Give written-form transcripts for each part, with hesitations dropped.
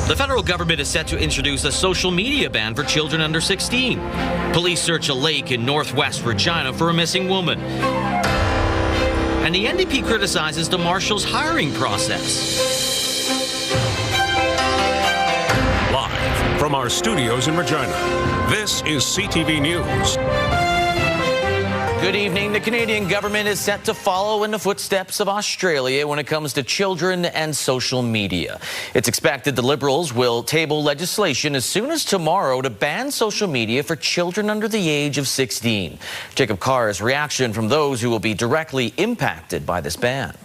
The federal government is set to introduce a social media ban for children under 16. Police search a lake in northwest Regina for a missing woman. And the NDP criticizes the Marshals' hiring process. Live from our studios in Regina, this is CTV News. Good evening. The Canadian government is set to follow in the footsteps of Australia when it comes to children and social media. It's expected the Liberals will table legislation as soon as tomorrow to ban social media for children under the age of 16. Jacob Carr's reaction from those who will be directly impacted by this ban.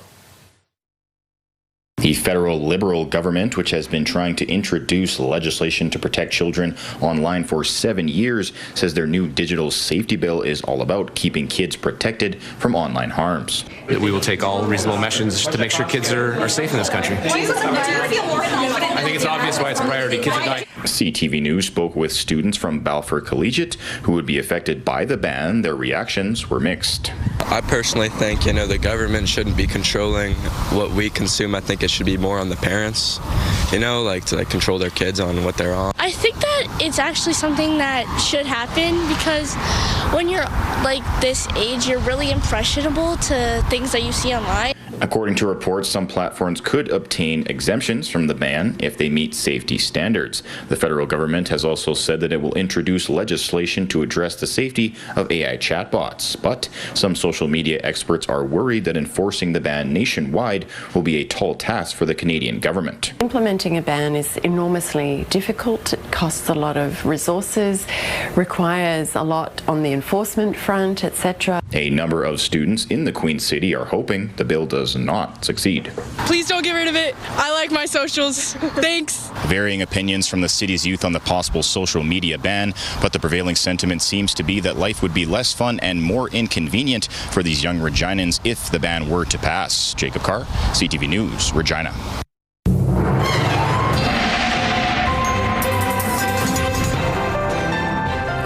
The federal Liberal government, which has been trying to introduce legislation to protect children online for 7 years, says their new digital safety bill is all about keeping kids protected from online harms. We will take all reasonable measures to make sure kids are safe in this country. I think it's obvious why it's a priority. Kids are dying. CTV News spoke with students from Balfour Collegiate who would be affected by the ban. Their reactions were mixed. I personally think, the government shouldn't be controlling what we consume. I think it should be more on the parents, to control their kids on what they're on. I think that it's actually something that should happen because when you're this age, you're really impressionable to things that you see online. According to reports, some platforms could obtain exemptions from the ban if they meet safety standards. The federal government has also said that it will introduce legislation to address the safety of AI chatbots. But some social media experts are worried that enforcing the ban nationwide will be a tall task for the Canadian government. Implementing a ban is enormously difficult. It costs a lot of resources, requires a lot on the enforcement front, etc. A number of students in the Queen City are hoping the bill does not succeed. Please don't get rid of it. I like my socials. Thanks. Varying opinions from the city's youth on the possible social media ban, but the prevailing sentiment seems to be that life would be less fun and more inconvenient for these young Reginans if the ban were to pass. Jacob Carr, CTV News, Regina.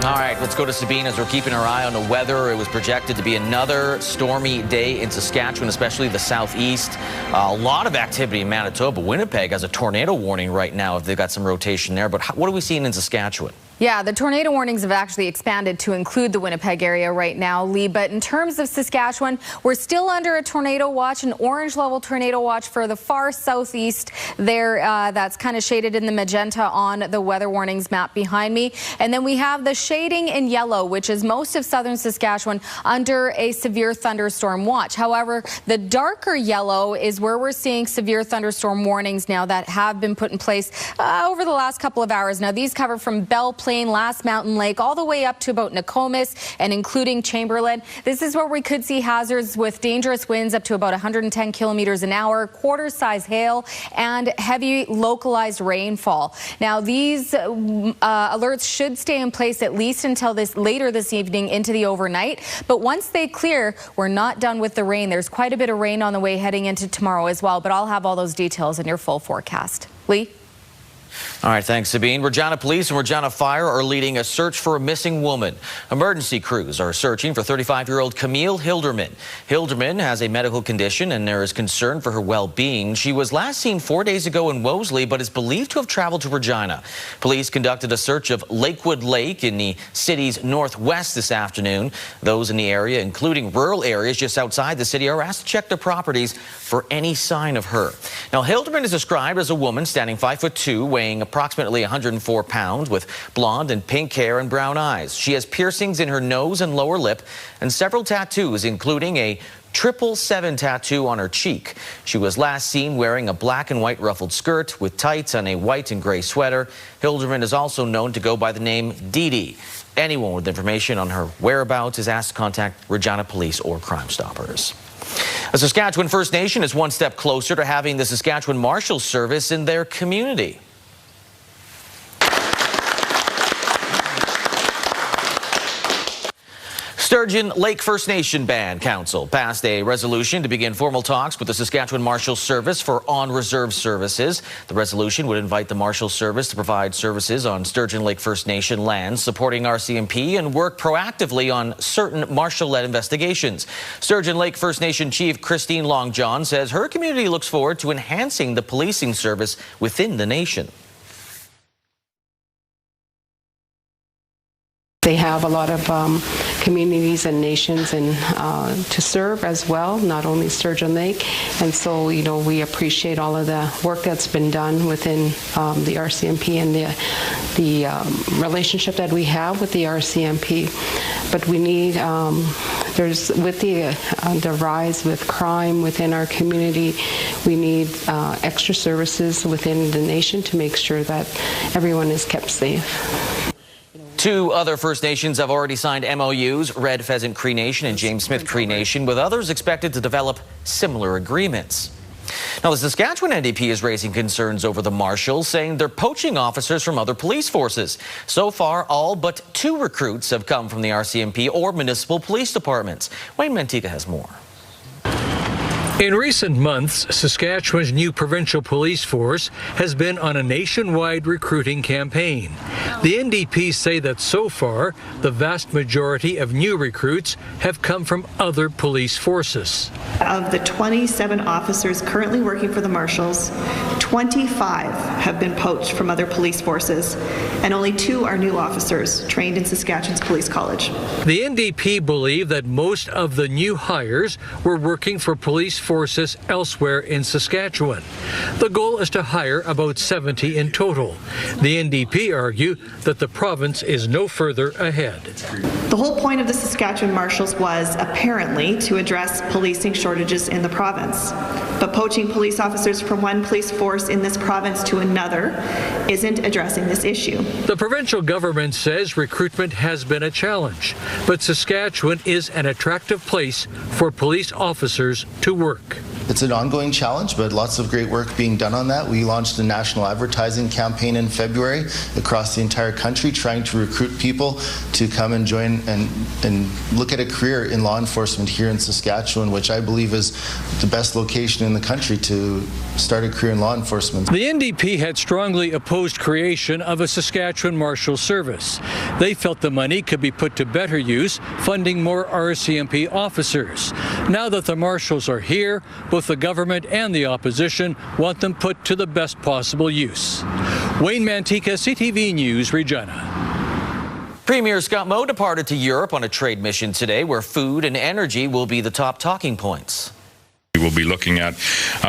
All right, let's go to Sabine as we're keeping our eye on the weather. It was projected to be another stormy day in Saskatchewan, especially the southeast. A lot of activity in Manitoba. Winnipeg has a tornado warning right now if they've got some rotation there. But what are we seeing in Saskatchewan? Yeah, the tornado warnings have actually expanded to include the Winnipeg area right now, Lee. But in terms of Saskatchewan, we're still under a tornado watch, an orange level tornado watch for the far southeast there. That's kind of shaded in the magenta on the weather warnings map behind me. And then we have the shading in yellow, which is most of southern Saskatchewan under a severe thunderstorm watch. However, the darker yellow is where we're seeing severe thunderstorm warnings now that have been put in place over the last couple of hours. Now, these cover from Belle Plaine, Last Mountain Lake, all the way up to about Nokomis and including Chamberlain. This is where we could see hazards with dangerous winds up to about 110 kilometers an hour, quarter-size hail, and heavy localized rainfall. Now, these alerts should stay in place at least until later this evening into the overnight. But once they clear, we're not done with the rain. There's quite a bit of rain on the way heading into tomorrow as well. But I'll have all those details in your full forecast. Lee? All right, thanks, Sabine. Regina Police and Regina Fire are leading a search for a missing woman. Emergency crews are searching for 35-year-old Camille Hilderman. Hilderman has a medical condition and there is concern for her well-being. She was last seen 4 days ago in Wolseley, but is believed to have traveled to Regina. Police conducted a search of Lakewood Lake in the city's northwest this afternoon. Those in the area, including rural areas just outside the city, are asked to check their properties for any sign of her. Now, Hilderman is described as a woman standing 5'2", weighing approximately 104 pounds, with blonde and pink hair and brown eyes. She has piercings in her nose and lower lip and several tattoos, including a 777 tattoo on her cheek. She was last seen wearing a black and white ruffled skirt with tights and a white and gray sweater. Hilderman is also known to go by the name Dee Dee. Anyone with information on her whereabouts is asked to contact Regina Police or Crime Stoppers. A Saskatchewan First Nation is one step closer to having the Saskatchewan Marshals service in their community. Sturgeon Lake First Nation Band Council passed a resolution to begin formal talks with the Saskatchewan Marshals Service for on-reserve services. The resolution would invite the Marshals Service to provide services on Sturgeon Lake First Nation lands, supporting RCMP and work proactively on certain Marshal-led investigations. Sturgeon Lake First Nation Chief Christine Long John says her community looks forward to enhancing the policing service within the nation. have a lot of communities and nations to serve as well, not only Sturgeon Lake. And so, we appreciate all of the work that's been done within the RCMP and the relationship that we have with the RCMP. But we need, with the rise with crime within our community, we need extra services within the nation to make sure that everyone is kept safe. 2 other First Nations have already signed MOUs, Red Pheasant Cree Nation and James Smith Cree Nation, with others expected to develop similar agreements. Now, the Saskatchewan NDP is raising concerns over the Marshals, saying they're poaching officers from other police forces. So far, all but 2 recruits have come from the RCMP or municipal police departments. Wayne Mantika has more. In recent months, Saskatchewan's new provincial police force has been on a nationwide recruiting campaign. The NDP say that so far, the vast majority of new recruits have come from other police forces. Of the 27 officers currently working for the Marshals, 25 have been poached from other police forces, and only 2 are new officers trained in Saskatchewan's Police College. The NDP believe that most of the new hires were working for police forces elsewhere in Saskatchewan. The goal is to hire about 70 in total. The NDP argue that the province is no further ahead. The whole point of the Saskatchewan Marshals was apparently to address policing shortages in the province. But poaching police officers from one police force in this province to another isn't addressing this issue. The provincial government says recruitment has been a challenge, but Saskatchewan is an attractive place for police officers to work. It's an ongoing challenge, but lots of great work being done on that. We launched a national advertising campaign in February across the entire country, trying to recruit people to come and join and look at a career in law enforcement here in Saskatchewan, which I believe is the best location in the country to start a career in law enforcement. The NDP had strongly opposed creation of a Saskatchewan Marshal Service. They felt the money could be put to better use, funding more RCMP officers. Now that the Marshals are here, both the government and the opposition want them put to the best possible use. Wayne Mantika, CTV News, Regina. Premier Scott Moe departed to Europe on a trade mission today, where food and energy will be the top talking points. We'll be looking at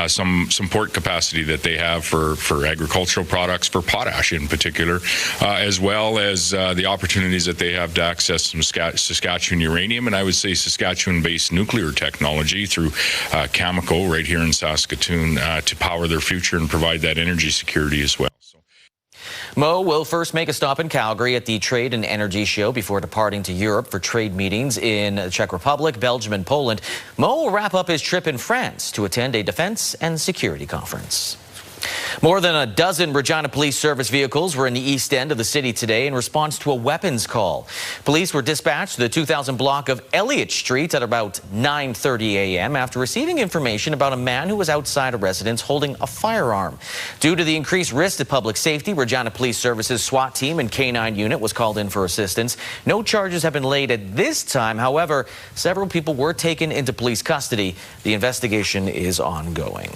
some port capacity that they have for agricultural products, for potash in particular, as well as the opportunities that they have to access some Saskatchewan uranium, and I would say Saskatchewan-based nuclear technology through Cameco right here in Saskatoon to power their future and provide that energy security as well. Moe will first make a stop in Calgary at the Trade and Energy Show before departing to Europe for trade meetings in the Czech Republic, Belgium and Poland. Moe will wrap up his trip in France to attend a defense and security conference. More than a dozen Regina Police Service vehicles were in the east end of the city today in response to a weapons call. Police were dispatched to the 2000 block of Elliott Street at about 9:30 a.m. after receiving information about a man who was outside a residence holding a firearm. Due to the increased risk to public safety, Regina Police Service's SWAT team and K-9 unit was called in for assistance. No charges have been laid at this time. However, several people were taken into police custody. The investigation is ongoing.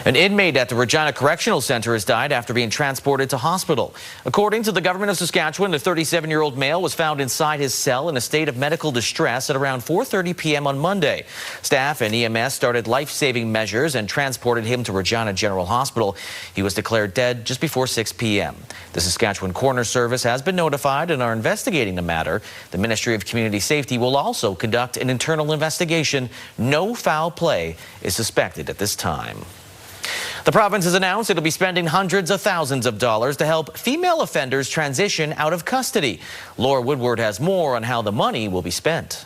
An inmate at the Regina Correctional Center has died after being transported to hospital. According to the government of Saskatchewan, the 37-year-old male was found inside his cell in a state of medical distress at around 4:30 p.m. on Monday. Staff and EMS started life-saving measures and transported him to Regina General Hospital. He was declared dead just before 6 p.m. The Saskatchewan Coroner Service has been notified and are investigating the matter. The Ministry of Community Safety will also conduct an internal investigation. No foul play is suspected at this time. The province has announced it'll be spending hundreds of thousands of dollars to help female offenders transition out of custody. Laura Woodward has more on how the money will be spent.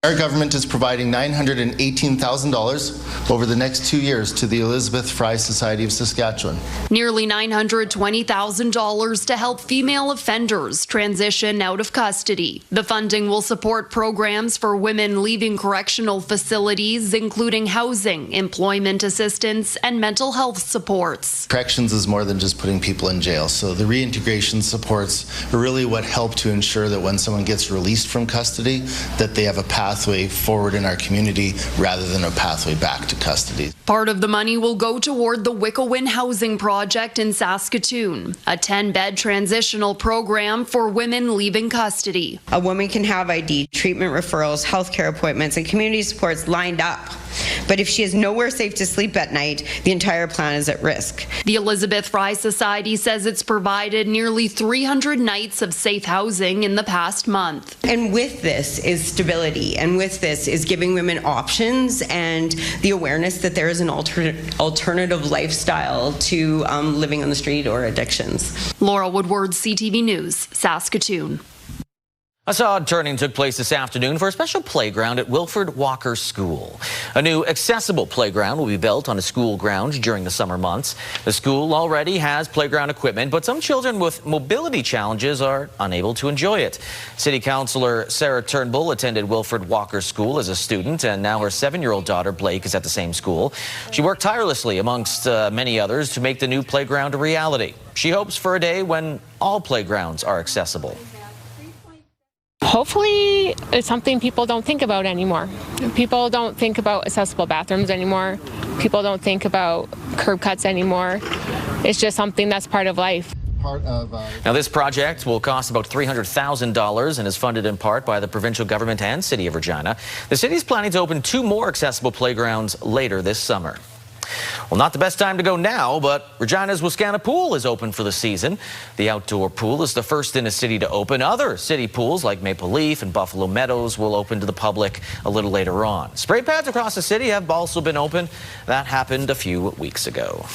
Our government is providing $918,000 over the next 2 years to the Elizabeth Fry Society of Saskatchewan. Nearly $920,000 to help female offenders transition out of custody. The funding will support programs for women leaving correctional facilities, including housing, employment assistance, and mental health supports. Corrections is more than just putting people in jail, so the reintegration supports are really what help to ensure that when someone gets released from custody, that they have a path pathway forward in our community rather than a pathway back to custody. Part of the money will go toward the Wickowin Housing Project in Saskatoon, a 10-bed transitional program for women leaving custody. A woman can have ID, treatment referrals, healthcare appointments, and community supports lined up. But if she is nowhere safe to sleep at night, the entire plan is at risk. The Elizabeth Fry Society says it's provided nearly 300 nights of safe housing in the past month. And with this is stability, and with this is giving women options and the awareness that there is an alternative lifestyle to living on the street or addictions. Laura Woodward, CTV News, Saskatoon. A sod turning took place this afternoon for a special playground at Wilfred Walker School. A new accessible playground will be built on a school ground during the summer months. The school already has playground equipment, but some children with mobility challenges are unable to enjoy it. City Councillor Sarah Turnbull attended Wilfred Walker School as a student, and now her 7-year-old daughter Blake is at the same school. She worked tirelessly amongst many others to make the new playground a reality. She hopes for a day when all playgrounds are accessible. Hopefully it's something people don't think about anymore. People don't think about accessible bathrooms anymore. People don't think about curb cuts anymore. It's just something that's part of life. Now, this project will cost about $300,000 and is funded in part by the provincial government and City of Regina. The city is planning to open 2 more accessible playgrounds later this summer. Well, not the best time to go now, but Regina's Wascana Pool is open for the season. The outdoor pool is the first in the city to open. Other city pools like Maple Leaf and Buffalo Meadows will open to the public a little later on. Spray pads across the city have also been open. That happened a few weeks ago.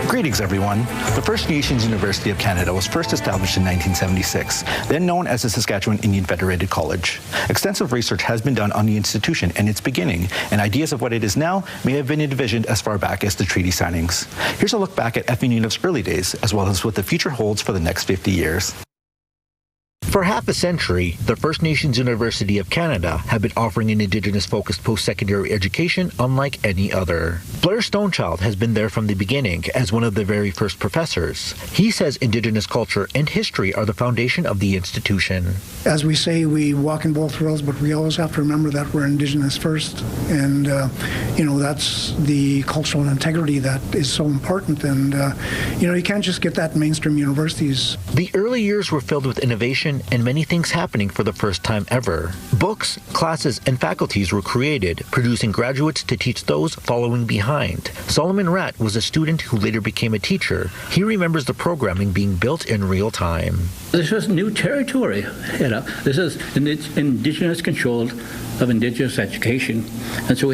Greetings, everyone. The First Nations University of Canada was first established in 1976, then known as the Saskatchewan Indian Federated College. Extensive research has been done on the institution and its beginning, and ideas of what it is now may have been envisioned as far back as the treaty signings. Here's a look back at FNU's early days, as well as what the future holds for the next 50 years. For half a century, the First Nations University of Canada have been offering an Indigenous-focused post-secondary education unlike any other. Blair Stonechild has been there from the beginning as one of the very first professors. He says Indigenous culture and history are the foundation of the institution. As we say, we walk in both worlds, but we always have to remember that we're Indigenous first. And, that's the cultural integrity that is so important. And, you can't just get that in mainstream universities. The early years were filled with innovation and many things happening for the first time ever. Books, classes, and faculties were created, producing graduates to teach those following behind. Solomon Ratt was a student who later became a teacher. He remembers the programming being built in real time. This was new territory. This is Indigenous control of Indigenous education. And so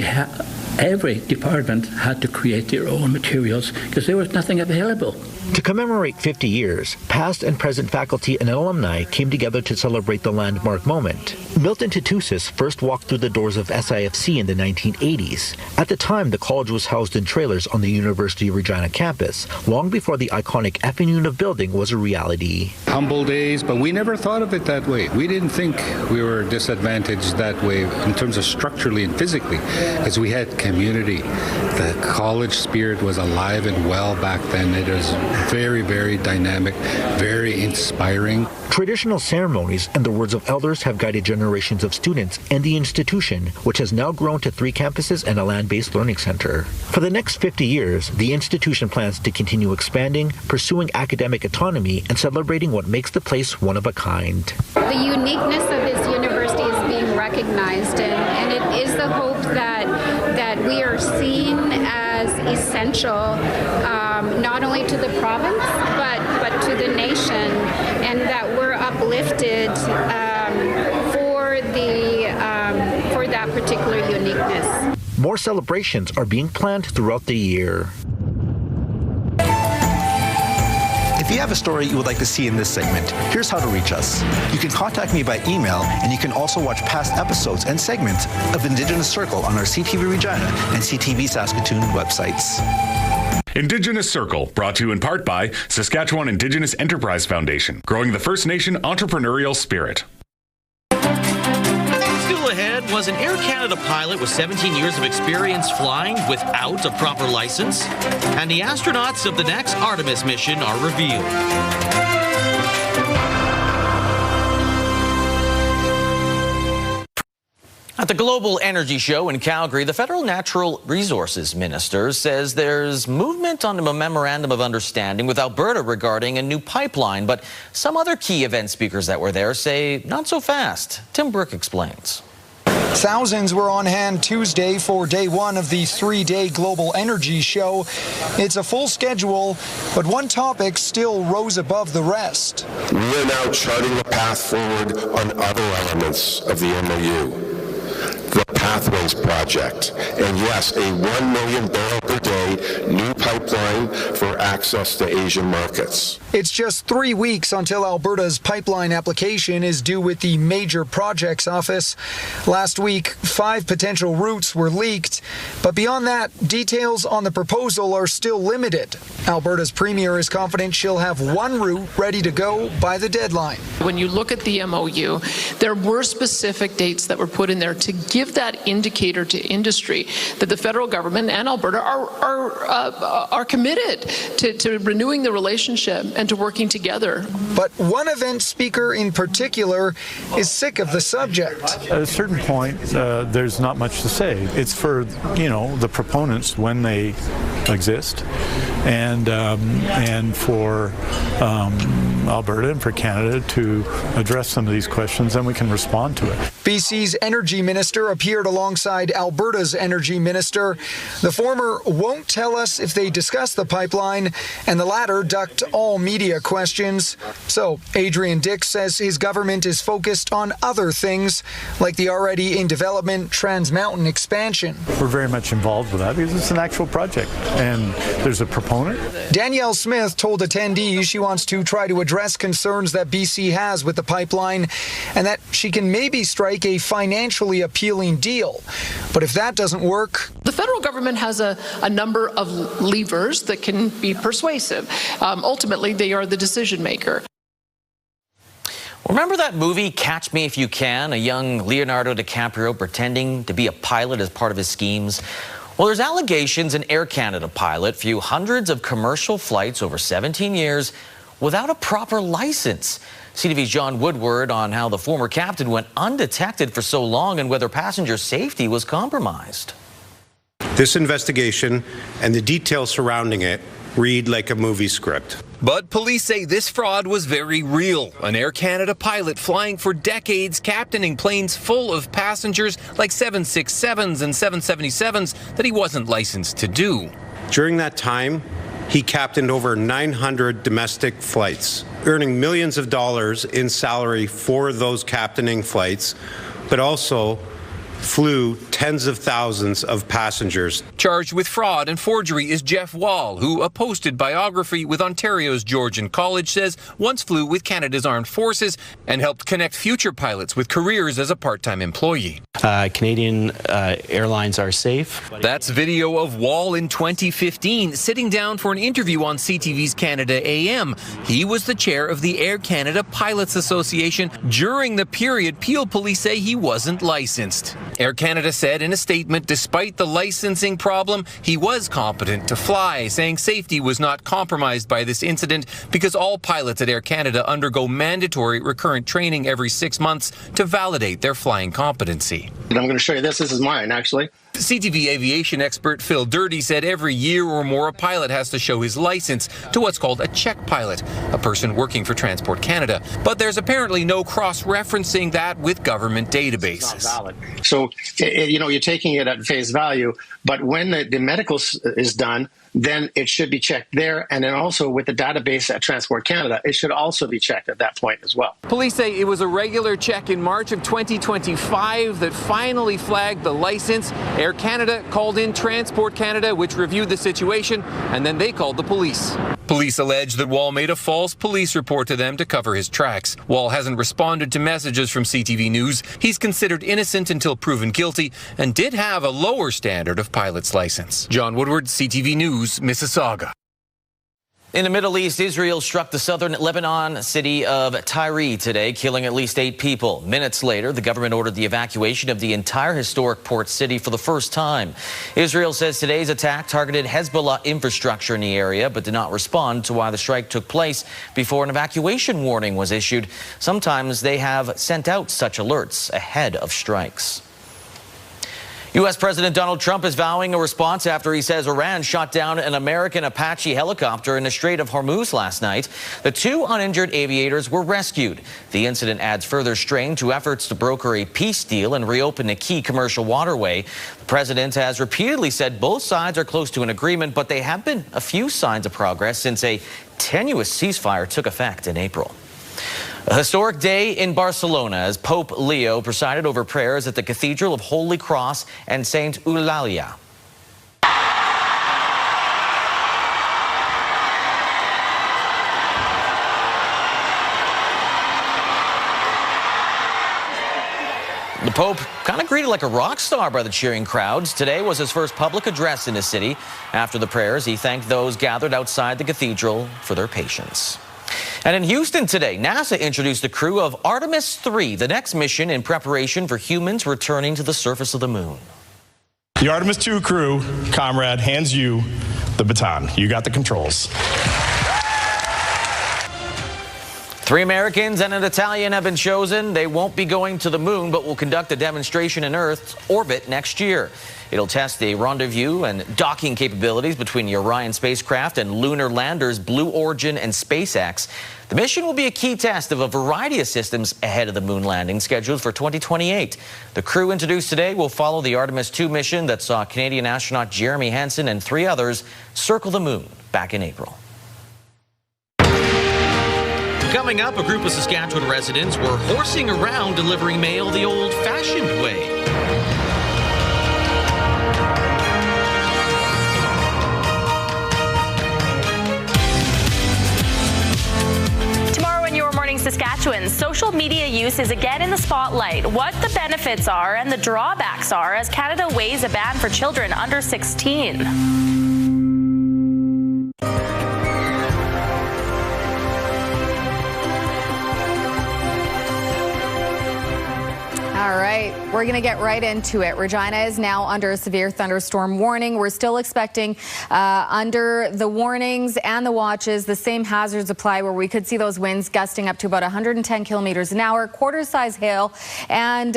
every department had to create their own materials because there was nothing available. To commemorate 50 years, past and present faculty and alumni came together to celebrate the landmark moment. Milton Tutusis first walked through the doors of SIFC in the 1980s. At the time, the college was housed in trailers on the University of Regina campus, long before the iconic FNU building was a reality. Humble days, but we never thought of it that way. We didn't think we were disadvantaged that way in terms of structurally and physically, because we had community. The college spirit was alive and well back then. It was very, very dynamic, very inspiring. Traditional ceremonies and the words of elders have guided generations of students and the institution, which has now grown to 3 campuses and a land-based learning center. For the next 50 years, the institution plans to continue expanding, pursuing academic autonomy, and celebrating what makes the place one of a kind. The uniqueness of this university is being recognized, and it is the hope that we are seen as essential, not only to the province, but to the nation, and that we're uplifted for that particular uniqueness. More celebrations are being planned throughout the year. If you have a story you would like to see in this segment, here's how to reach us. You can contact me by email, and you can also watch past episodes and segments of Indigenous Circle on our CTV Regina and CTV Saskatoon websites. Indigenous Circle, brought to you in part by Saskatchewan Indigenous Enterprise Foundation, growing the First Nation entrepreneurial spirit. Still ahead was an Air Canada pilot with 17 years of experience flying without a proper license, and the astronauts of the next Artemis mission are revealed. At the Global Energy Show in Calgary, the Federal Natural Resources Minister says there's movement on a memorandum of understanding with Alberta regarding a new pipeline, but some other key event speakers that were there say not so fast. Tim Burke explains. Thousands were on hand Tuesday for day one of the three-day Global Energy Show. It's a full schedule, but one topic still rose above the rest. We are now charting a path forward on other elements of the MOU. The Pathways Project, and yes, a 1 million barrel per day new pipeline for access to Asian markets. It's just 3 weeks until Alberta's pipeline application is due with the Major Projects Office. Last week, 5 potential routes were leaked, but beyond that, details on the proposal are still limited. Alberta's Premier is confident she'll have one route ready to go by the deadline. When you look at the MOU, there were specific dates that were put in there to give that indicator to industry that the federal government and Alberta are committed to renewing the relationship and to working together. But one event speaker in particular is sick of the subject. At a certain point, there's not much to say. It's for, the proponents when they exist, and for Alberta and for Canada to address some of these questions, and we can respond to it. BC's energy minister appeared alongside Alberta's energy minister. The former won't tell us if they discussed the pipeline, and the latter ducked all media questions. So Adrian Dix says his government is focused on other things, like the already in development Trans Mountain expansion. We're very much involved with that because it's an actual project, and there's a proponent. Danielle Smith told attendees she wants to try to address concerns that BC has with the pipeline, and that she can maybe strike a financially appealing deal. But if that doesn't work, the federal government has a number of levers that can be persuasive. Ultimately, they are the decision maker. Remember that movie, Catch Me If You Can? A young Leonardo DiCaprio pretending to be a pilot as part of his schemes? Well, there's allegations an Air Canada pilot flew hundreds of commercial flights over 17 years without a proper license. CTV's John Woodward on how the former captain went undetected for so long and whether passenger safety was compromised. This investigation and the details surrounding it read like a movie script. But police say this fraud was very real. An Air Canada pilot flying for decades, captaining planes full of passengers like 767s and 777s that he wasn't licensed to do. During that time, he captained over 900 domestic flights, earning millions of dollars in salary for those captaining flights, but also flew tens of thousands of passengers. Charged with fraud and forgery is Jeff Wall, who a posted biography with Ontario's Georgian College says once flew with Canada's Armed Forces and helped connect future pilots with careers as a part-time employee. Canadian airlines are safe. That's video of Wall in 2015 sitting down for an interview on CTV's Canada AM. He was the chair of the Air Canada Pilots Association during the period Peel police say he wasn't licensed. Air Canada said in a statement, despite the licensing problem, he was competent to fly, saying safety was not compromised by this incident because all pilots at Air Canada undergo mandatory recurrent training every 6 months to validate their flying competency. I'm going to show you this. This is mine, actually. CTV aviation expert Phil Dirty said every year or more a pilot has to show his license to what's called a check pilot, a person working for Transport Canada. But there's apparently no cross-referencing that with government databases. It's not valid. So, you're taking it at face value, but when the medical is done, then it should be checked there. And then also with the database at Transport Canada, it should also be checked at that point as well. Police say it was a regular check in March of 2025 that finally flagged the license. Air Canada called in Transport Canada, which reviewed the situation, and then they called the police. Police allege that Wall made a false police report to them to cover his tracks. Wall hasn't responded to messages from CTV News. He's considered innocent until proven guilty and did have a lower standard of pilot's license. John Woodward, CTV News, Mississauga. In the Middle East, Israel struck the southern Lebanon city of Tyre today, killing at least 8 people. Minutes later, the government ordered the evacuation of the entire historic port city for the first time. Israel says today's attack targeted Hezbollah infrastructure in the area, but did not respond to why the strike took place before an evacuation warning was issued. Sometimes they have sent out such alerts ahead of strikes. U.S. President Donald Trump is vowing a response after he says Iran shot down an American Apache helicopter in the Strait of Hormuz last night. The 2 uninjured aviators were rescued. The incident adds further strain to efforts to broker a peace deal and reopen a key commercial waterway. The president has repeatedly said both sides are close to an agreement, but there have been a few signs of progress since a tenuous ceasefire took effect in April. A historic day in Barcelona as Pope Leo presided over prayers at the Cathedral of Holy Cross and Saint Eulalia. The Pope kind of greeted like a rock star by the cheering crowds. Today was his first public address in the city. After the prayers, he thanked those gathered outside the cathedral for their patience. And in Houston today, NASA introduced the crew of Artemis 3, the next mission in preparation for humans returning to the surface of the moon. The Artemis 2 crew, comrade, hands you the baton. You got the controls. 3 Americans and an Italian have been chosen. They won't be going to the moon, but will conduct a demonstration in Earth's orbit next year. It'll test the rendezvous and docking capabilities between the Orion spacecraft and lunar landers Blue Origin and SpaceX. The mission will be a key test of a variety of systems ahead of the moon landing scheduled for 2028. The crew introduced today will follow the Artemis 2 mission that saw Canadian astronaut Jeremy Hansen and 3 others circle the moon back in April. Coming up, a group of Saskatchewan residents were horsing around delivering mail the old-fashioned way. Tomorrow in Your Morning Saskatchewan, social media use is again in the spotlight. What the benefits are and the drawbacks are as Canada weighs a ban for children under 16. All right, we're going to get right into it. Regina is now under a severe thunderstorm warning. We're still expecting under the warnings and the watches, the same hazards apply where we could see those winds gusting up to about 110 kilometers an hour, quarter-size hail, and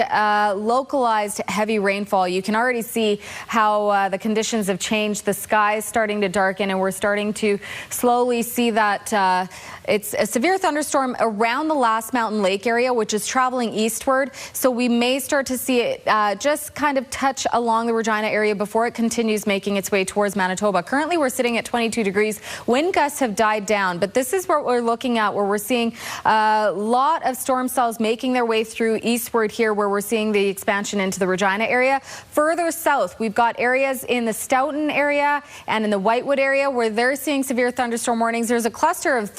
localized heavy rainfall. You can already see how the conditions have changed. The sky is starting to darken, and we're starting to slowly see that it's a severe thunderstorm around the Last Mountain Lake area, which is traveling eastward. So we may start to see it just kind of touch along the Regina area before it continues making its way towards Manitoba. Currently, we're sitting at 22 degrees. Wind gusts have died down, but this is what we're looking at, where we're seeing a lot of storm cells making their way through eastward here, where we're seeing the expansion into the Regina area. Further south, we've got areas in the Stoughton area and in the Whitewood area where they're seeing severe thunderstorm warnings. There's a cluster of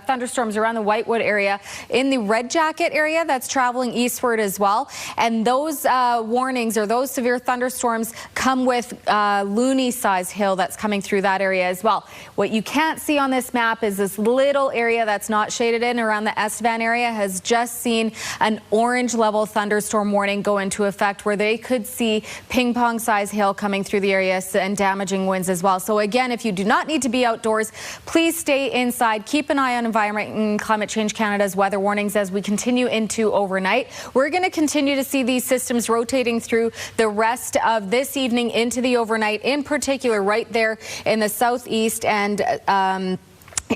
thunderstorms around the Whitewood area in the Red Jacket area that's traveling eastward as well. And those warnings or those severe thunderstorms come with loony-sized hail that's coming through that area as well. What you can't see on this map is this little area that's not shaded in around the Estevan area has just seen an orange level thunderstorm warning go into effect, where they could see ping-pong-sized hail coming through the area and damaging winds as well. So again, if you do not need to be outdoors, please stay inside. Keep an eye on Environment and Climate Change Canada's weather warnings as we continue into overnight. We're going to continue to see these systems rotating through the rest of this evening into the overnight, in particular right there in the southeast and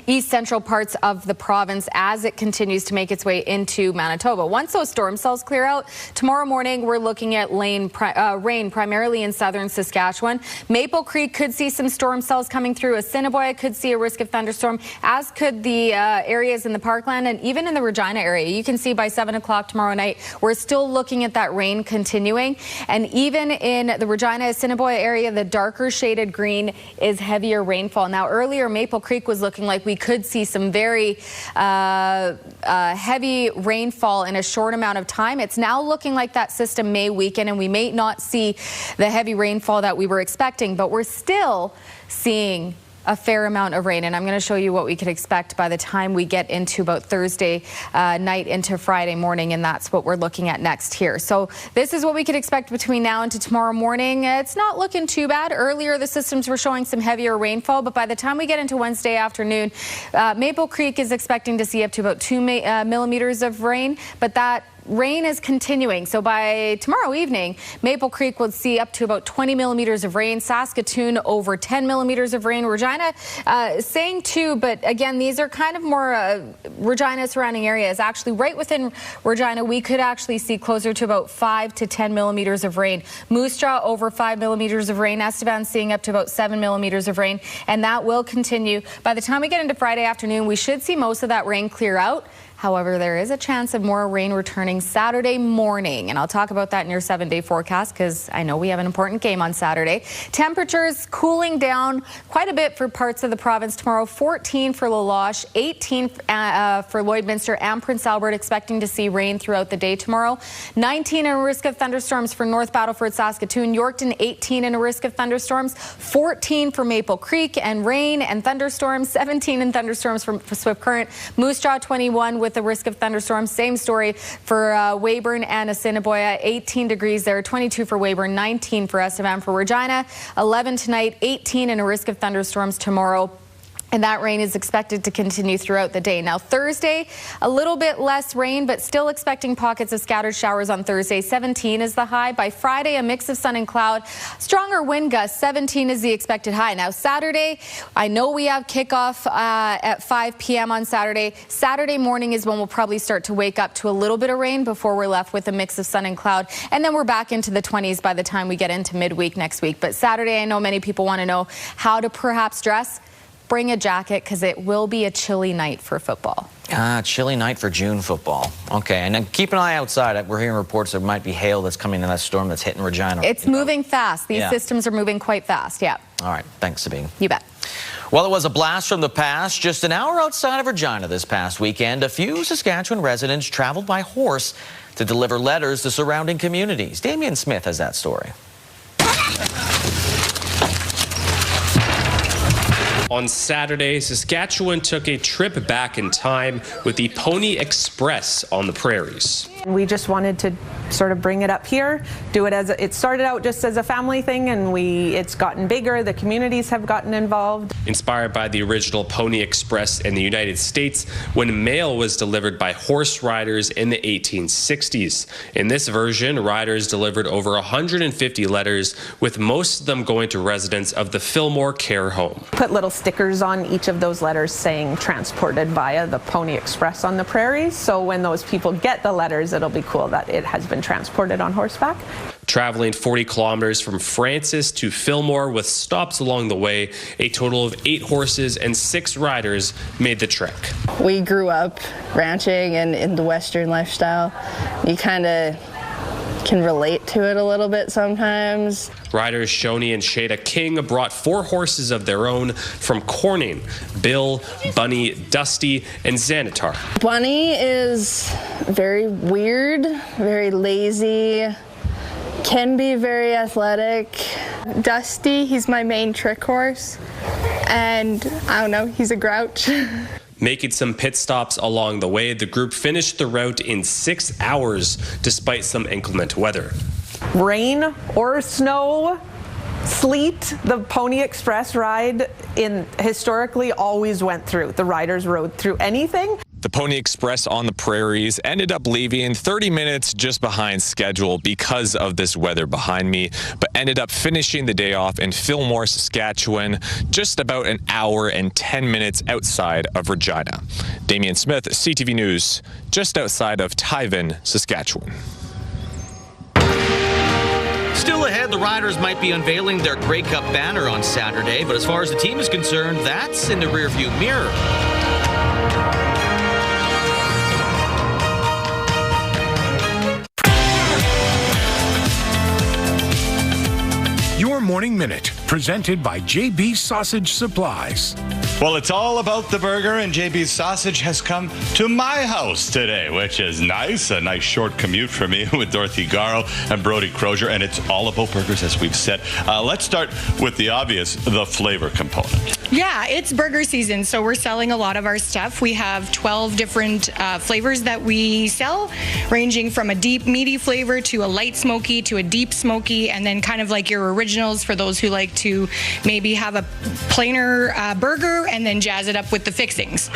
east central parts of the province as it continues to make its way into Manitoba. Once those storm cells clear out, tomorrow morning we're looking at rain primarily in southern Saskatchewan. Maple Creek could see some storm cells coming through. Assiniboia could see a risk of thunderstorm, as could the areas in the Parkland and even in the Regina area. You can see by 7 o'clock tomorrow night, we're still looking at that rain continuing. And even in the Regina Assiniboia area, the darker shaded green is heavier rainfall. Now, earlier Maple Creek was looking like we could see some very heavy rainfall in a short amount of time. It's now looking like that system may weaken and we may not see the heavy rainfall that we were expecting, but we're still seeing a fair amount of rain, and I'm going to show you what we could expect by the time we get into about Thursday night into Friday morning, and that's what we're looking at next here. So this is what we could expect between now and to tomorrow morning. It's not looking too bad. Earlier the systems were showing some heavier rainfall, but by the time we get into Wednesday afternoon, Maple Creek is expecting to see up to about 2 millimeters of rain, but that rain is continuing. So by tomorrow evening, Maple Creek will see up to about 20 millimeters of rain. Saskatoon over 10 millimeters of rain. Regina saying 2, but again, these are kind of more Regina surrounding areas. Actually, right within Regina, we could actually see closer to about 5 to 10 millimeters of rain. Moose Jaw over 5 millimeters of rain. Estevan seeing up to about 7 millimeters of rain, and that will continue. By the time we get into Friday afternoon, we should see most of that rain clear out. However, there is a chance of more rain returning Saturday morning, and I'll talk about that in your 7-day forecast because I know we have an important game on Saturday. Temperatures cooling down quite a bit for parts of the province tomorrow. 14 for La Loche, 18 for Lloydminster and Prince Albert, expecting to see rain throughout the day tomorrow. 19 and a risk of thunderstorms for North Battleford, Saskatoon. Yorkton, 18 and a risk of thunderstorms. 14 for Maple Creek and rain and thunderstorms. 17 and thunderstorms for Swift Current. Moose Jaw, 21 with the risk of thunderstorms. Same story for Weyburn and Assiniboia. 18 degrees there, 22 for Weyburn, 19 for Estevan. For Regina, 11 tonight, 18 and a risk of thunderstorms tomorrow. And that rain is expected to continue throughout the day. Now, Thursday, a little bit less rain, but still expecting pockets of scattered showers on Thursday. 17 is the high. By Friday, a mix of sun and cloud. Stronger wind gusts. 17 is the expected high. Now, Saturday, I know we have kickoff at 5 p.m. on Saturday. Saturday morning is when we'll probably start to wake up to a little bit of rain before we're left with a mix of sun and cloud. And then we're back into the 20s by the time we get into midweek next week. But Saturday, I know many people want to know how to perhaps dress. Bring a jacket because it will be a chilly night for football. Chilly night for June football. Okay, and then keep an eye outside. We're hearing reports there might be hail that's coming in that storm that's hitting Regina. It's moving fast. These systems are moving quite fast, yeah. All right, thanks, Sabine. You bet. Well, it was a blast from the past. Just an hour outside of Regina this past weekend, a few Saskatchewan residents traveled by horse to deliver letters to surrounding communities. Damian Smith has that story. On Saturday, Saskatchewan took a trip back in time with the Pony Express on the prairies. We just wanted to sort of bring it up here, do it as it started out just as a family thing, and it's gotten bigger. The communities have gotten involved. Inspired by the original Pony Express in the United States, when mail was delivered by horse riders in the 1860s. In this version, riders delivered over 150 letters, with most of them going to residents of the Fillmore Care Home. Put little stickers on each of those letters saying transported via the Pony Express on the prairies. So when those people get the letters, it'll be cool that it has been transported on horseback. Traveling 40 kilometers from Francis to Fillmore with stops along the way, a total of 8 horses and 6 riders made the trek. We grew up ranching and in the Western lifestyle. You kind of can relate to it a little bit sometimes. Riders Shoni and Shada King brought 4 horses of their own from Corning: Bill, Bunny, Dusty, and Xanatar. Bunny is very weird, very lazy, can be very athletic. Dusty, he's my main trick horse, and I don't know, he's a grouch. Making some pit stops along the way, the group finished the route in 6 hours despite some inclement weather. Rain or snow, sleet, the Pony Express ride historically always went through. The riders rode through anything. The Pony Express on the prairies ended up leaving 30 minutes just behind schedule because of this weather behind me, but ended up finishing the day off in Fillmore, Saskatchewan, just about an hour and 10 minutes outside of Regina. Damian Smith, CTV News, just outside of Tyven, Saskatchewan. Still ahead, the Riders might be unveiling their Grey Cup banner on Saturday, but as far as the team is concerned, that's in the rearview mirror. Your Morning Minute, presented by JB Sausage Supplies. Well, it's all about the burger, and JB's Sausage has come to my house today, which is nice. A nice short commute for me with Dorothy Garrow and Brody Crozier, and it's all about burgers, as we've said. Let's start with the obvious, the flavor component. Yeah, it's burger season, so we're selling a lot of our stuff. We have 12 different flavors that we sell, ranging from a deep meaty flavor to a light smoky to a deep smoky, and then kind of like your originals for those who like to maybe have a plainer burger and then jazz it up with the fixings.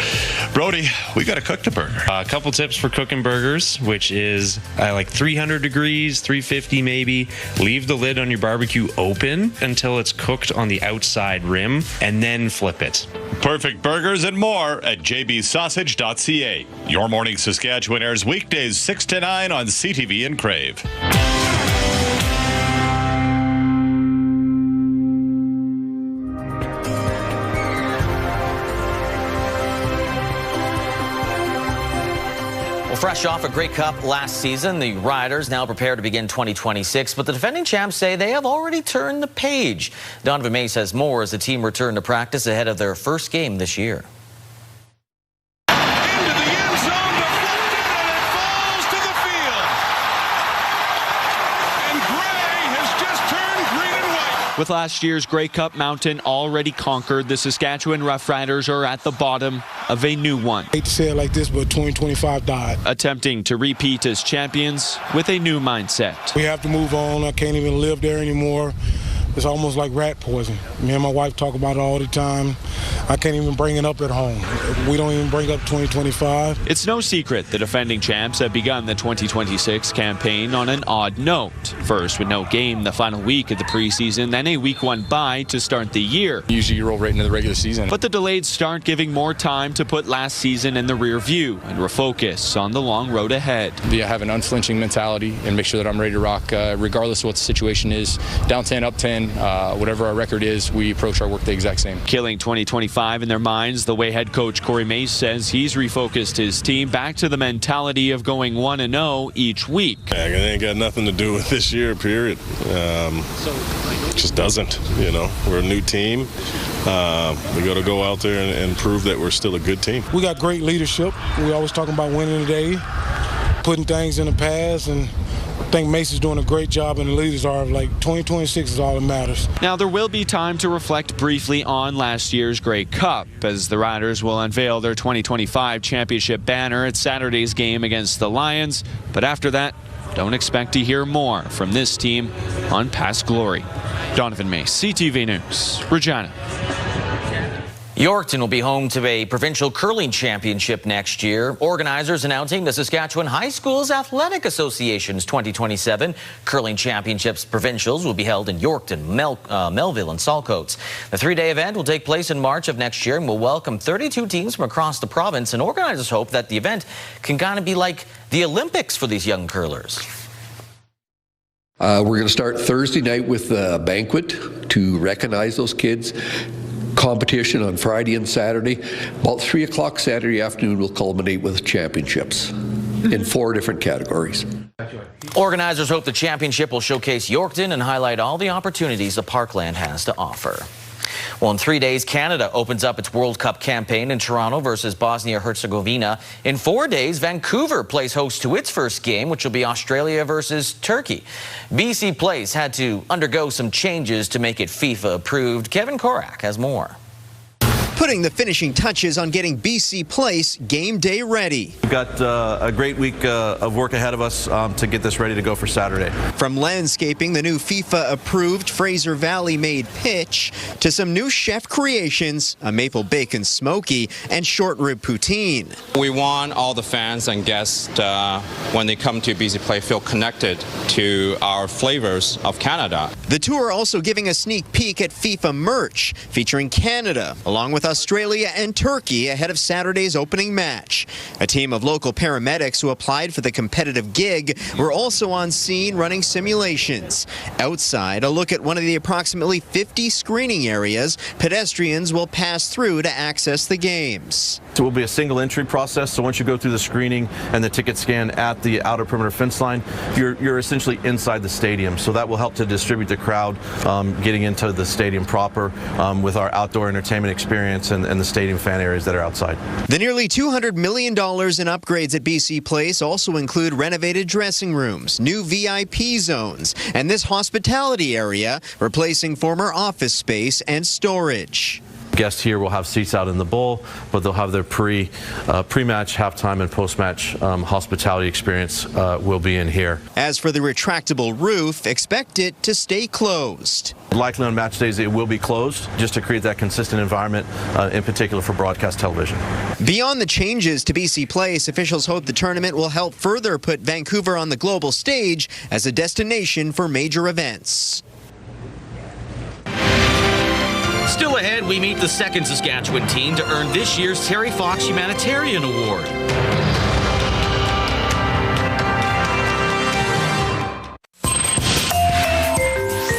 Brody, we got to cook the burger. A couple tips for cooking burgers, which is like 300 degrees, 350 maybe. Leave the lid on your barbecue open until it's cooked on the outside rim, and then flip it. Perfect burgers and more at jbsausage.ca. Your Morning Saskatchewan airs weekdays 6 to 9 on CTV and Crave. Fresh off a Grey Cup last season, the Riders now prepare to begin 2026, but the defending champs say they have already turned the page. Donovan May says more as the team returned to practice ahead of their first game this year. With last year's Grey Cup mountain already conquered, the Saskatchewan Roughriders are at the bottom of a new one. I hate to say it like this, but 2025 died. Attempting to repeat as champions with a new mindset. We have to move on. I can't even live there anymore. It's almost like rat poison. Me and my wife talk about it all the time. I can't even bring it up at home. We don't even bring up 2025. It's no secret the defending champs have begun the 2026 campaign on an odd note. First, with no game the final week of the preseason, then a week 1 bye to start the year. Usually you roll right into the regular season. But the delayed start giving more time to put last season in the rear view and refocus on the long road ahead. I have an unflinching mentality and make sure that I'm ready to rock regardless of what the situation is. Down 10, up 10. Whatever our record is, we approach our work the exact same. Killing 2025 in their minds, the way head coach Corey Mace says he's refocused his team back to the mentality of going 1-0 each week. It ain't got nothing to do with this year, period. It just doesn't, We're a new team. We got to go out there and prove that we're still a good team. We got great leadership. We always talking about winning today, putting things in the past, and I think Mason's doing a great job, and the leaders are. 2026 is all that matters. Now, there will be time to reflect briefly on last year's Grey Cup, as the Riders will unveil their 2025 championship banner at Saturday's game against the Lions. But after that, don't expect to hear more from this team on past glory. Donovan May, CTV News, Regina. Yorkton will be home to a provincial curling championship next year. Organizers announcing the Saskatchewan High Schools Athletic Association's 2027 Curling Championships Provincials will be held in Yorkton, Melville, and Saltcoats. The 3-day event will take place in March of next year and will welcome 32 teams from across the province. And organizers hope that the event can kind of be like the Olympics for these young curlers. We're going to start Thursday night with a banquet to recognize those kids. Competition on Friday and Saturday. About 3 o'clock Saturday afternoon will culminate with championships in 4 different categories. Organizers hope the championship will showcase Yorkton and highlight all the opportunities the Parkland has to offer. Well, in 3 days, Canada opens up its World Cup campaign in Toronto versus Bosnia-Herzegovina. In 4 days, Vancouver plays host to its first game, which will be Australia versus Turkey. BC Place had to undergo some changes to make it FIFA approved. Kevin Korak has more. Putting the finishing touches on getting BC Place game day ready. We've got a great week of work ahead of us to get this ready to go for Saturday. From landscaping the new FIFA-approved Fraser Valley-made pitch to some new chef creations, a maple bacon smoky and short rib poutine. We want all the fans and guests, when they come to BC Place, feel connected to our flavors of Canada. The tour also giving a sneak peek at FIFA merch featuring Canada, along with Australia and Turkey ahead of Saturday's opening match. A team of local paramedics who applied for the competitive gig were also on scene running simulations. Outside, a look at one of the approximately 50 screening areas pedestrians will pass through to access the games. It will be a single entry process, so once you go through the screening and the ticket scan at the outer perimeter fence line, you're essentially inside the stadium. So that will help to distribute the crowd getting into the stadium proper with our outdoor entertainment experience and the stadium fan areas that are outside. The nearly $200 million in upgrades at BC Place also include renovated dressing rooms, new VIP zones, and this hospitality area, replacing former office space and storage. Guests here will have seats out in the bowl, but they'll have their pre-match, halftime, and post-match hospitality experience will be in here. As for the retractable roof, expect it to stay closed. Likely on match days it will be closed, just to create that consistent environment, in particular for broadcast television. Beyond the changes to BC Place, officials hope the tournament will help further put Vancouver on the global stage as a destination for major events. Still ahead, we meet the second Saskatchewan team to earn this year's Terry Fox Humanitarian Award.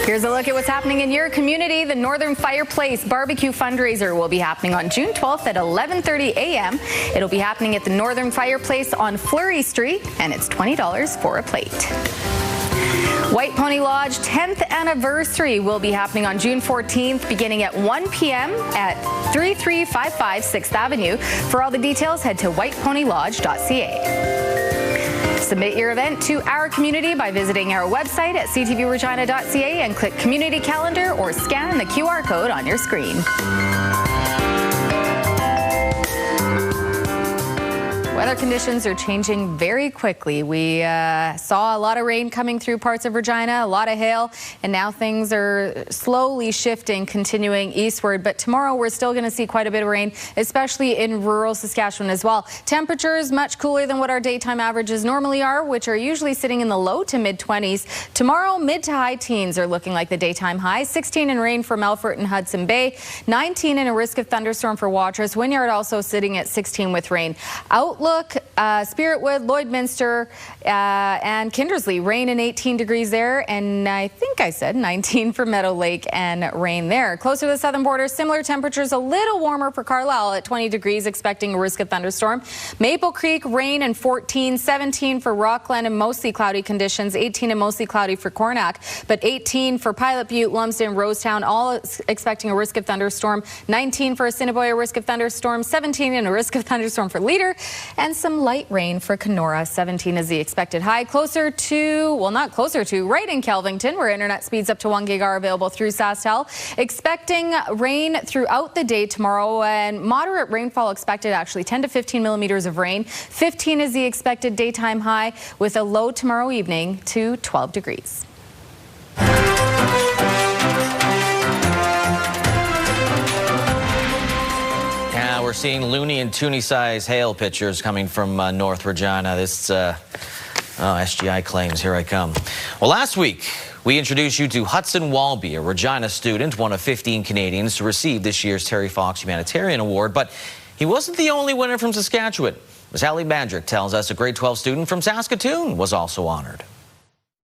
Here's a look at what's happening in your community. The Northern Fireplace Barbecue Fundraiser will be happening on June 12th at 11:30 a.m. It'll be happening at the Northern Fireplace on Fleury Street, and it's $20 for a plate. White Pony Lodge 10th anniversary will be happening on June 14th, beginning at 1 p.m. at 3355 6th Avenue. For all the details, head to whiteponylodge.ca. Submit your event to our community by visiting our website at ctvregina.ca and click Community Calendar or scan the QR code on your screen. Weather conditions are changing very quickly. We saw a lot of rain coming through parts of Regina, a lot of hail, and now things are slowly shifting, continuing eastward. But tomorrow we're still going to see quite a bit of rain, especially in rural Saskatchewan as well. Temperatures much cooler than what our daytime averages normally are, which are usually sitting in the low to mid-20s. Tomorrow, mid to high teens are looking like the daytime high. 16 in rain for Melfort and Hudson Bay, 19 in a risk of thunderstorm for Watrous. Wynyard also sitting at 16 with rain. Outlook, Spiritwood, Lloydminster, and Kindersley, rain and 18 degrees there, and I think I said 19 for Meadow Lake and rain there. Closer to the southern border, similar temperatures, a little warmer for Carlisle at 20 degrees, expecting a risk of thunderstorm. Maple Creek, rain and 14, 17 for Rockland and mostly cloudy conditions, 18 and mostly cloudy for Cornack, but 18 for Pilot Butte, Lumsden, Rosetown, all expecting a risk of thunderstorm, 19 for Assiniboia, risk of thunderstorm, 17 and a risk of thunderstorm for Leader, and some light rain for Kenora. 17 is the expected high. Closer to, well, not closer to, right in Kelvington, where internet speeds up to 1 gig are available through SaskTel. Expecting rain throughout the day tomorrow, and moderate rainfall expected, actually 10 to 15 millimeters of rain. 15 is the expected daytime high, with a low tomorrow evening to 12 degrees. We're seeing loony and toonie size hail pictures coming from North Regina. This SGI claims, here I come. Well, last week we introduced you to Hudson Walby, a Regina student, one of 15 Canadians to receive this year's Terry Fox Humanitarian Award, but he wasn't the only winner from Saskatchewan. Ms. Hallie Bandrick tells us a grade 12 student from Saskatoon was also honored.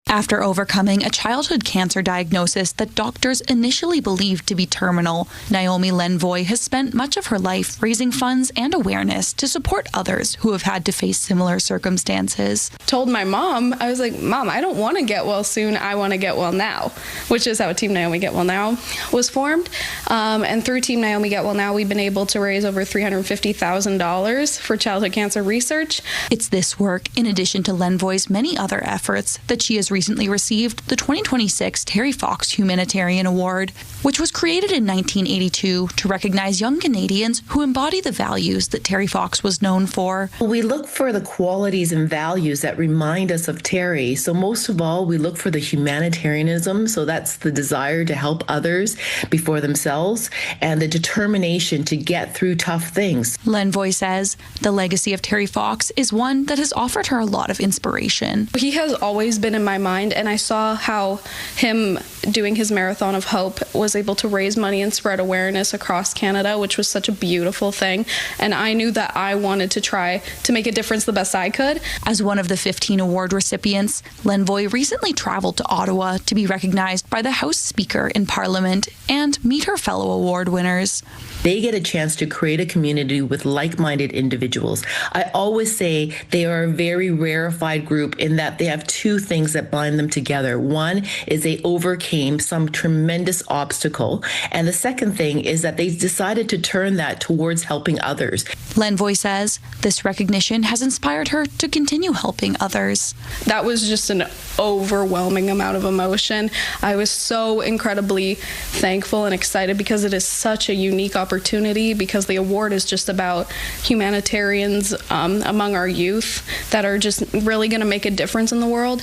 After overcoming a childhood cancer diagnosis that doctors initially believed to be terminal, Naomi Lenvoy has spent much of her life raising funds and awareness to support others who have had to face similar circumstances. Told my mom, I was like, Mom, I don't want to get well soon, I want to get well now, which is how Team Naomi Get Well Now was formed. And through Team Naomi Get Well Now, we've been able to raise over $350,000 for childhood cancer research. It's this work, in addition to Lenvoy's many other efforts, that she has recently received the 2026 Terry Fox Humanitarian Award, which was created in 1982 to recognize young Canadians who embody the values that Terry Fox was known for. We look for the qualities and values that remind us of Terry. So most of all, we look for the humanitarianism. So that's the desire to help others before themselves and the determination to get through tough things. Lenvoy says the legacy of Terry Fox is one that has offered her a lot of inspiration. He has always been in my mind, and I saw how him doing his Marathon of Hope was able to raise money and spread awareness across Canada, which was such a beautiful thing. And I knew that I wanted to try to make a difference the best I could. As one of the 15 award recipients, Lenvoy recently traveled to Ottawa to be recognized by the House Speaker in Parliament and meet her fellow award winners. They get a chance to create a community with like-minded individuals. I always say they are a very rarefied group in that they have two things that bind them together. One is they overcame some tremendous obstacle, and the second thing is that they decided to turn that towards helping others. Lenvoy says this recognition has inspired her to continue helping others. That was just an overwhelming amount of emotion. I was so incredibly thankful and excited because it is such a unique opportunity, because the award is just about humanitarians among our youth that are just really going to make a difference in the world.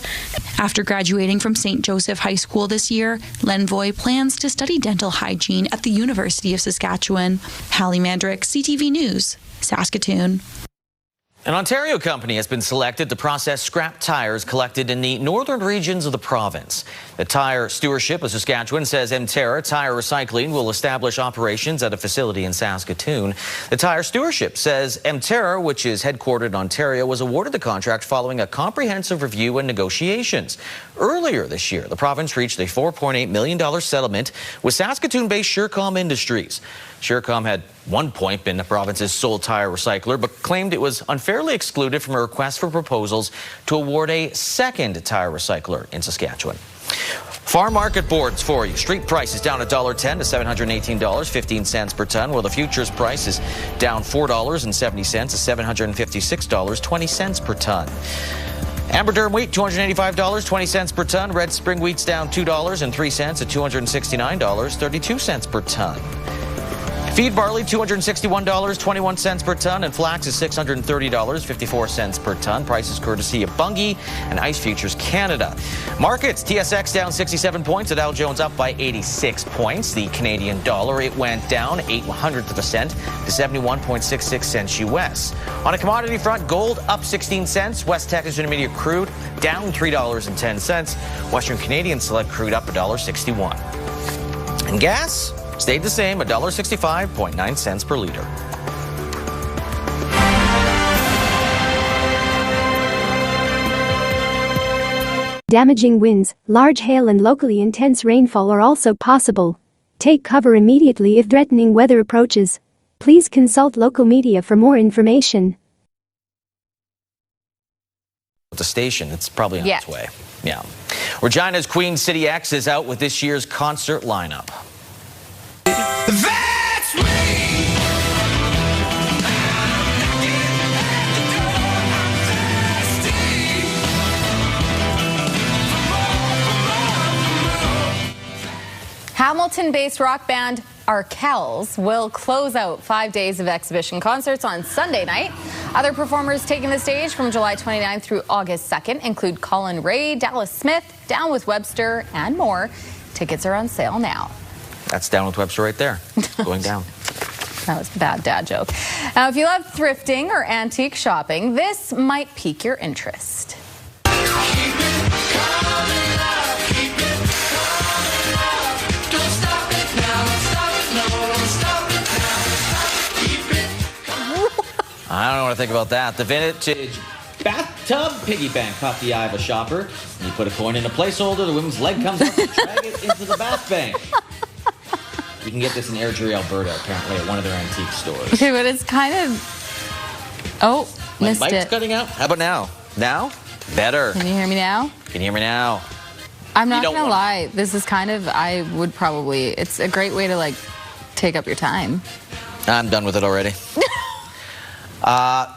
After graduating from St. Joseph High School this year, Lenvoy plans to study dental hygiene at the University of Saskatchewan. Hallie Mandrick, CTV News, Saskatoon. An Ontario company has been selected to process scrap tires collected in the northern regions of the province. The Tire Stewardship of Saskatchewan says Emterra Tire Recycling will establish operations at a facility in Saskatoon. The Tire Stewardship says Emterra, which is headquartered in Ontario, was awarded the contract following a comprehensive review and negotiations. Earlier this year, the province reached a $4.8 million settlement with Saskatoon-based Surecom Industries. Surecom had one point been the province's sole tire recycler, but claimed it was unfairly excluded from a request for proposals to award a second tire recycler in Saskatchewan. Farm market boards for you. Street price is down $1.10 to $718.15 per ton, while the futures price is down $4.70 to $756.20 per ton. Amber durum wheat, $285.20 per ton. Red spring wheat's down $2.03 to $269.32 per ton. Feed barley, $261.21 per ton, and flax is $630.54 per ton. Prices courtesy of Bunge and Ice Futures Canada. Markets, TSX down 67 points, the Dow Jones up by 86 points. The Canadian dollar, it went down 0.08 of a cent to 71.66 cents US. On a commodity front, gold up 16 cents. West Texas Intermediate crude down $3.10. Western Canadian Select crude up $1.61. And gas stayed the same, $1.65.9 cents per liter. Damaging winds, large hail and locally intense rainfall are also possible. Take cover immediately if threatening weather approaches. Please consult local media for more information. The station, it's probably on its way. Yeah. Regina's Queen City X is out with this year's concert lineup. That's me. Hamilton-based rock band Arkells will close out 5 days of exhibition concerts on Sunday night. Other performers taking the stage from July 29th through August 2nd include Colin Ray, Dallas Smith, Down with Webster, and more. Tickets are on sale now. That's Down with Webster right there, going down. That was a bad dad joke. Now, if you love thrifting or antique shopping, this might pique your interest. I don't know what to think about that. The vintage bathtub piggy bank caught the eye of a shopper. You put a coin in a placeholder, the woman's leg comes up and drag it into the bath bank. You can get this in Airdrie, Alberta, apparently, at one of their antique stores. Okay, but it's kind of... Oh, missed Mike's it. cutting out. How about now? Now? Better. Can you hear me now? Can you hear me now? I'm not going to lie. This is kind of... I would probably... It's a great way to, like, take up your time. I'm done with it already.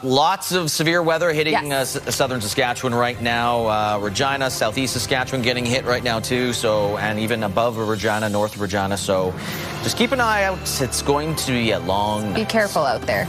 Lots of severe weather hitting southern Saskatchewan right now. Regina, southeast Saskatchewan getting hit right now too. So, and even above Regina, north of Regina. So just keep an eye out. It's going to be a long night. Be careful out there.